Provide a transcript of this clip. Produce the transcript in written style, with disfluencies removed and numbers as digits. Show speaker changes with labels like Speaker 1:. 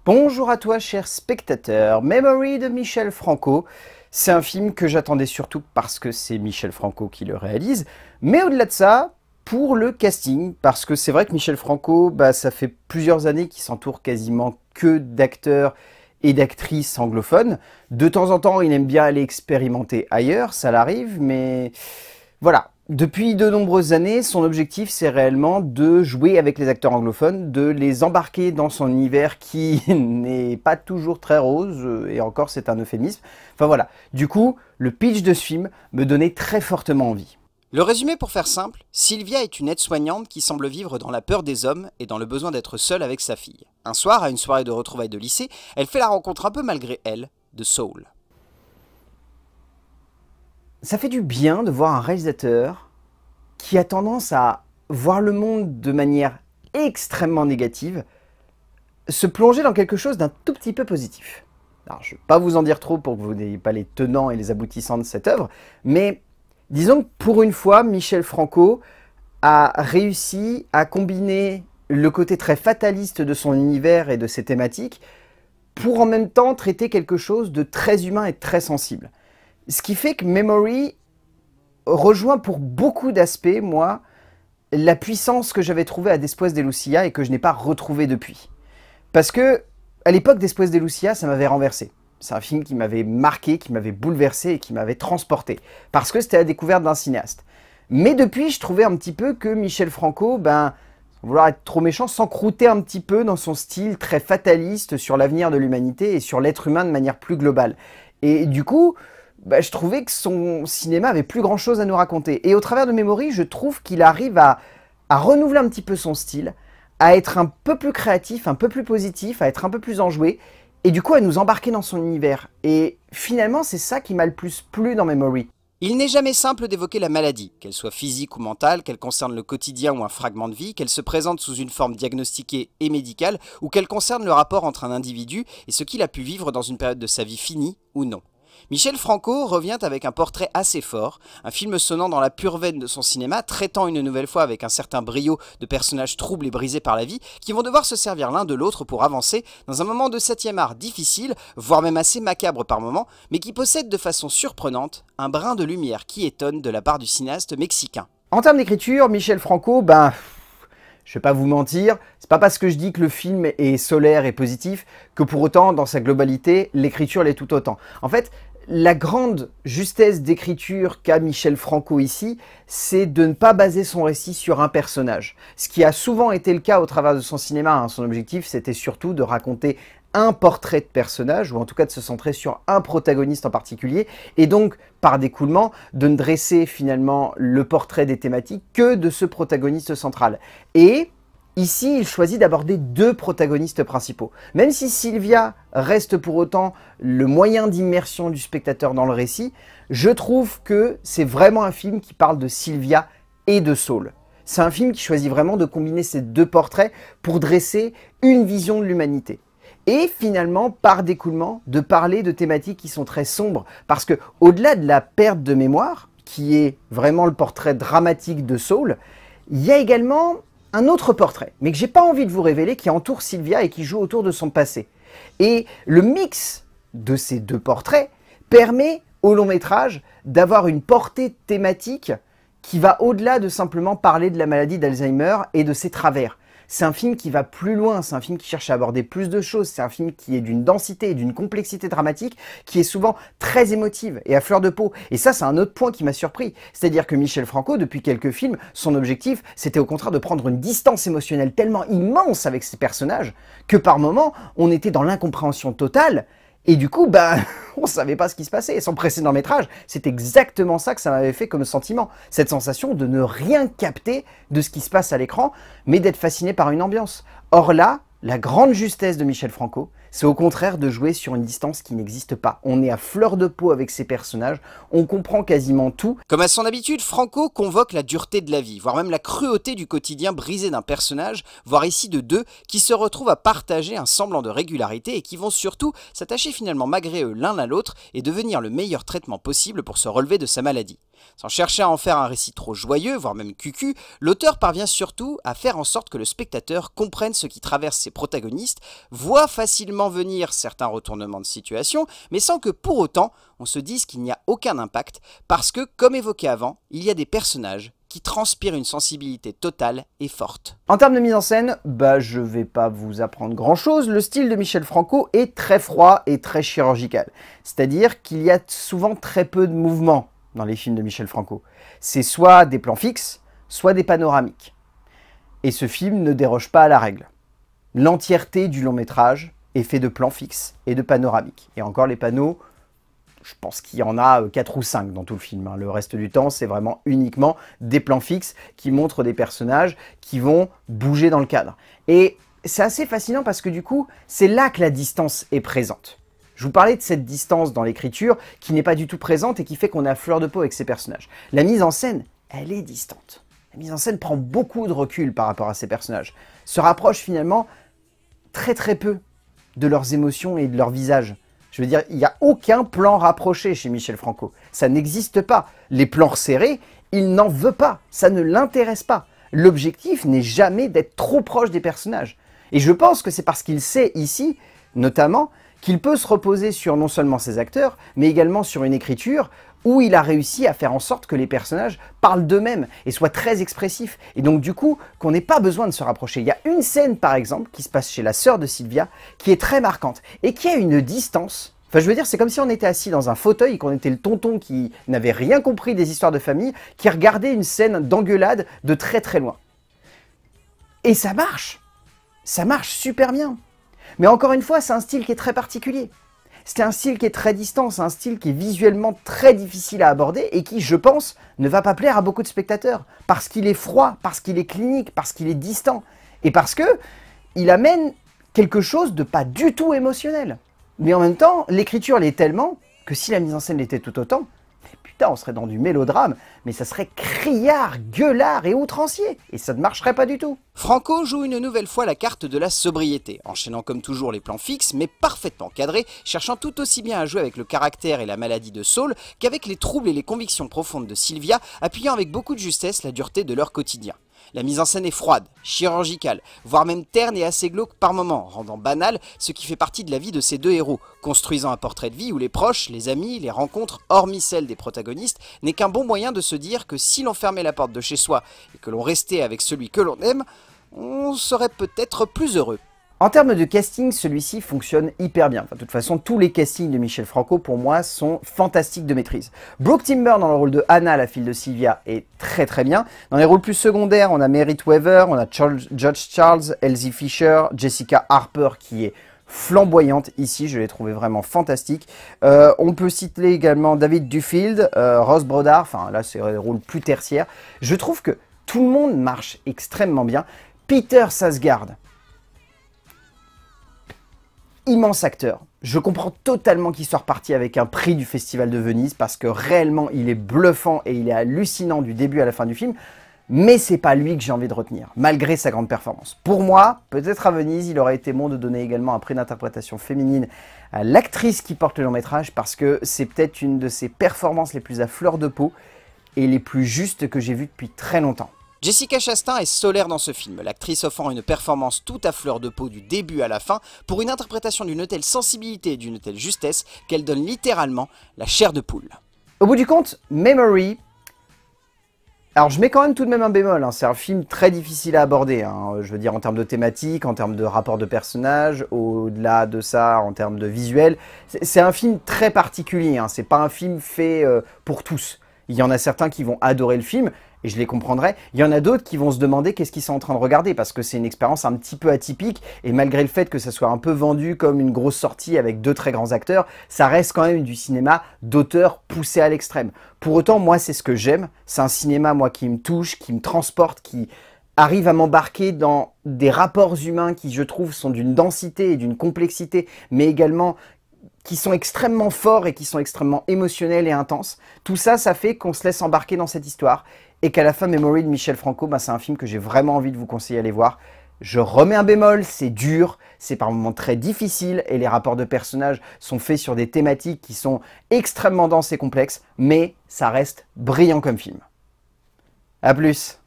Speaker 1: Bonjour à toi, cher spectateur. Memory de Michel Franco. C'est un film que j'attendais surtout parce que c'est Michel Franco qui le réalise. Mais au-delà de ça, pour le casting, parce que c'est vrai que Michel Franco, ça fait plusieurs années qu'il s'entoure quasiment que d'acteurs et d'actrices anglophones. De temps en temps, il aime bien aller expérimenter ailleurs, ça l'arrive, mais voilà. Depuis de nombreuses années, son objectif, c'est réellement de jouer avec les acteurs anglophones, de les embarquer dans son univers qui n'est pas toujours très rose, et encore c'est un euphémisme. Enfin voilà, du coup, le pitch de ce film me donnait très fortement envie.
Speaker 2: Le résumé pour faire simple, Sylvia est une aide-soignante qui semble vivre dans la peur des hommes et dans le besoin d'être seule avec sa fille. Un soir, à une soirée de retrouvailles de lycée, elle fait la rencontre un peu malgré elle de Saul.
Speaker 1: Ça fait du bien de voir un réalisateur qui a tendance à voir le monde de manière extrêmement négative, se plonger dans quelque chose d'un tout petit peu positif. Alors, je ne vais pas vous en dire trop pour que vous n'ayez pas les tenants et les aboutissants de cette œuvre, mais disons que pour une fois, Michel Franco a réussi à combiner le côté très fataliste de son univers et de ses thématiques pour en même temps traiter quelque chose de très humain et de très sensible. Ce qui fait que Memory rejoint pour beaucoup d'aspects, moi, la puissance que j'avais trouvée à Después de Lucia et que je n'ai pas retrouvée depuis. Parce que, à l'époque, Después de Lucia, ça m'avait renversé. C'est un film qui m'avait marqué, qui m'avait bouleversé et qui m'avait transporté. Parce que c'était la découverte d'un cinéaste. Mais depuis, je trouvais un petit peu que Michel Franco, sans vouloir être trop méchant, s'encroutait un petit peu dans son style très fataliste sur l'avenir de l'humanité et sur l'être humain de manière plus globale. Et du coup, je trouvais que son cinéma avait plus grand chose à nous raconter. Et au travers de Memory, je trouve qu'il arrive à renouveler un petit peu son style, à être un peu plus créatif, un peu plus positif, à être un peu plus enjoué, et du coup à nous embarquer dans son univers. Et finalement, c'est ça qui m'a le plus plu dans Memory.
Speaker 2: Il n'est jamais simple d'évoquer la maladie, qu'elle soit physique ou mentale, qu'elle concerne le quotidien ou un fragment de vie, qu'elle se présente sous une forme diagnostiquée et médicale, ou qu'elle concerne le rapport entre un individu et ce qu'il a pu vivre dans une période de sa vie finie ou non. Michel Franco revient avec un portrait assez fort, un film sonnant dans la pure veine de son cinéma, traitant une nouvelle fois avec un certain brio de personnages troubles et brisés par la vie, qui vont devoir se servir l'un de l'autre pour avancer dans un moment de 7e art difficile, voire même assez macabre par moments, mais qui possède de façon surprenante un brin de lumière qui étonne de la part du cinéaste mexicain.
Speaker 1: En termes d'écriture, Michel Franco, je vais pas vous mentir, c'est pas parce que je dis que le film est solaire et positif que pour autant, dans sa globalité, l'écriture l'est tout autant. En fait, la grande justesse d'écriture qu'a Michel Franco ici, c'est de ne pas baser son récit sur un personnage. Ce qui a souvent été le cas au travers de son cinéma. Son objectif, c'était surtout de raconter un portrait de personnage, ou en tout cas de se centrer sur un protagoniste en particulier, et donc, par découlement, de ne dresser finalement le portrait des thématiques que de ce protagoniste central. Et ici, il choisit d'aborder deux protagonistes principaux. Même si Sylvia reste pour autant le moyen d'immersion du spectateur dans le récit, je trouve que c'est vraiment un film qui parle de Sylvia et de Saul. C'est un film qui choisit vraiment de combiner ces deux portraits pour dresser une vision de l'humanité. Et finalement, par découlement, de parler de thématiques qui sont très sombres. Parce que, au-delà de la perte de mémoire, qui est vraiment le portrait dramatique de Saul, il y a également un autre portrait, mais que j'ai pas envie de vous révéler, qui entoure Sylvia et qui joue autour de son passé. Et le mix de ces deux portraits permet au long métrage d'avoir une portée thématique qui va au-delà de simplement parler de la maladie d'Alzheimer et de ses travers. C'est un film qui va plus loin, c'est un film qui cherche à aborder plus de choses, c'est un film qui est d'une densité et d'une complexité dramatique qui est souvent très émotive et à fleur de peau. Et ça, c'est un autre point qui m'a surpris. C'est-à-dire que Michel Franco, depuis quelques films, son objectif, c'était au contraire de prendre une distance émotionnelle tellement immense avec ses personnages que par moments, on était dans l'incompréhension totale. Et du coup, on savait pas ce qui se passait. Et son précédent métrage, c'est exactement ça que ça m'avait fait comme sentiment. Cette sensation de ne rien capter de ce qui se passe à l'écran, mais d'être fasciné par une ambiance. Or là, la grande justesse de Michel Franco, c'est au contraire de jouer sur une distance qui n'existe pas. On est à fleur de peau avec ses personnages, on comprend quasiment tout.
Speaker 2: Comme à son habitude, Franco convoque la dureté de la vie, voire même la cruauté du quotidien brisé d'un personnage, voire ici de deux, qui se retrouvent à partager un semblant de régularité et qui vont surtout s'attacher finalement malgré eux l'un à l'autre et devenir le meilleur traitement possible pour se relever de sa maladie. Sans chercher à en faire un récit trop joyeux, voire même cucu, l'auteur parvient surtout à faire en sorte que le spectateur comprenne ce qui traverse ses protagonistes, voit facilement venir certains retournements de situation, mais sans que pour autant on se dise qu'il n'y a aucun impact, parce que, comme évoqué avant, il y a des personnages qui transpirent une sensibilité totale et forte.
Speaker 1: En termes de mise en scène, je vais pas vous apprendre grand chose, le style de Michel Franco est très froid et très chirurgical. C'est-à-dire qu'il y a souvent très peu de mouvements dans les films de Michel Franco. C'est soit des plans fixes, soit des panoramiques. Et ce film ne déroge pas à la règle. L'entièreté du long métrage est fait de plans fixes et de panoramiques. Et encore les panneaux, je pense qu'il y en a 4 ou 5 dans tout le film. Le reste du temps, c'est vraiment uniquement des plans fixes qui montrent des personnages qui vont bouger dans le cadre. Et c'est assez fascinant parce que du coup, c'est là que la distance est présente. Je vous parlais de cette distance dans l'écriture qui n'est pas du tout présente et qui fait qu'on est à fleur de peau avec ces personnages. La mise en scène, elle est distante. La mise en scène prend beaucoup de recul par rapport à ces personnages. Se rapproche finalement très peu de leurs émotions et de leurs visages. Je veux dire, il n'y a aucun plan rapproché chez Michel Franco. Ça n'existe pas. Les plans resserrés, il n'en veut pas. Ça ne l'intéresse pas. L'objectif n'est jamais d'être trop proche des personnages. Et je pense que c'est parce qu'il sait ici, notamment, qu'il peut se reposer sur non seulement ses acteurs, mais également sur une écriture où il a réussi à faire en sorte que les personnages parlent d'eux-mêmes et soient très expressifs. Et donc du coup, qu'on n'ait pas besoin de se rapprocher. Il y a une scène par exemple qui se passe chez la sœur de Sylvia qui est très marquante et qui a une distance. Enfin je veux dire, c'est comme si on était assis dans un fauteuil et qu'on était le tonton qui n'avait rien compris des histoires de famille, qui regardait une scène d'engueulade de très loin. Et ça marche super bien. Mais encore une fois, c'est un style qui est très particulier. C'est un style qui est très distant, c'est un style qui est visuellement très difficile à aborder et qui, je pense, ne va pas plaire à beaucoup de spectateurs. Parce qu'il est froid, parce qu'il est clinique, parce qu'il est distant. Et parce que il amène quelque chose de pas du tout émotionnel. Mais en même temps, l'écriture l'est tellement que si la mise en scène l'était tout autant, putain, on serait dans du mélodrame, mais ça serait criard, gueulard et outrancier. Et ça ne marcherait pas du tout.
Speaker 2: Franco joue une nouvelle fois la carte de la sobriété, enchaînant comme toujours les plans fixes, mais parfaitement cadrés, cherchant tout aussi bien à jouer avec le caractère et la maladie de Saul qu'avec les troubles et les convictions profondes de Sylvia, appuyant avec beaucoup de justesse la dureté de leur quotidien. La mise en scène est froide, chirurgicale, voire même terne et assez glauque par moments, rendant banal ce qui fait partie de la vie de ces deux héros, construisant un portrait de vie où les proches, les amis, les rencontres, hormis celles des protagonistes, n'est qu'un bon moyen de se dire que si l'on fermait la porte de chez soi et que l'on restait avec celui que l'on aime, on serait peut-être plus heureux.
Speaker 1: En termes de casting, celui-ci fonctionne hyper bien. Enfin, de toute façon, tous les castings de Michel Franco, pour moi, sont fantastiques de maîtrise. Brooke Timber dans le rôle de Anna, la fille de Sylvia, est très bien. Dans les rôles plus secondaires, on a Merritt Wever, on a Judge Charles, Elsie Fisher, Jessica Harper qui est flamboyante ici, je l'ai trouvé vraiment fantastique. On peut citer également David Duffield, Ross Brodar, enfin là c'est des rôles plus tertiaires. Je trouve que tout le monde marche extrêmement bien. Peter Sarsgaard, immense acteur. Je comprends totalement qu'il soit reparti avec un prix du Festival de Venise parce que réellement il est bluffant et il est hallucinant du début à la fin du film. Mais c'est pas lui que j'ai envie de retenir, malgré sa grande performance. Pour moi, peut-être à Venise, il aurait été bon de donner également un prix d'interprétation féminine à l'actrice qui porte le long métrage parce que c'est peut-être une de ses performances les plus à fleur de peau et les plus justes que j'ai vues depuis très longtemps.
Speaker 2: Jessica Chastain est solaire dans ce film, l'actrice offrant une performance tout à fleur de peau du début à la fin pour une interprétation d'une telle sensibilité et d'une telle justesse qu'elle donne littéralement la chair de poule.
Speaker 1: Au bout du compte, Memory... Alors je mets quand même tout de même un bémol, c'est un film très difficile à aborder, je veux dire en termes de thématique, en termes de rapport de personnages, au-delà de ça en termes de visuel. C'est un film très particulier, c'est pas un film fait pour tous. Il y en a certains qui vont adorer le film, et je les comprendrai. Il y en a d'autres qui vont se demander qu'est-ce qu'ils sont en train de regarder, parce que c'est une expérience un petit peu atypique, et malgré le fait que ça soit un peu vendu comme une grosse sortie avec deux très grands acteurs, ça reste quand même du cinéma d'auteur poussé à l'extrême. Pour autant, moi, c'est ce que j'aime. C'est un cinéma, moi, qui me touche, qui me transporte, qui arrive à m'embarquer dans des rapports humains qui, je trouve, sont d'une densité et d'une complexité, mais également qui sont extrêmement forts et qui sont extrêmement émotionnels et intenses. Tout ça, ça fait qu'on se laisse embarquer dans cette histoire et qu'à la fin, Memory de Michel Franco, c'est un film que j'ai vraiment envie de vous conseiller d'aller voir. Je remets un bémol, c'est dur, c'est par moments très difficile et les rapports de personnages sont faits sur des thématiques qui sont extrêmement denses et complexes, mais ça reste brillant comme film. A plus!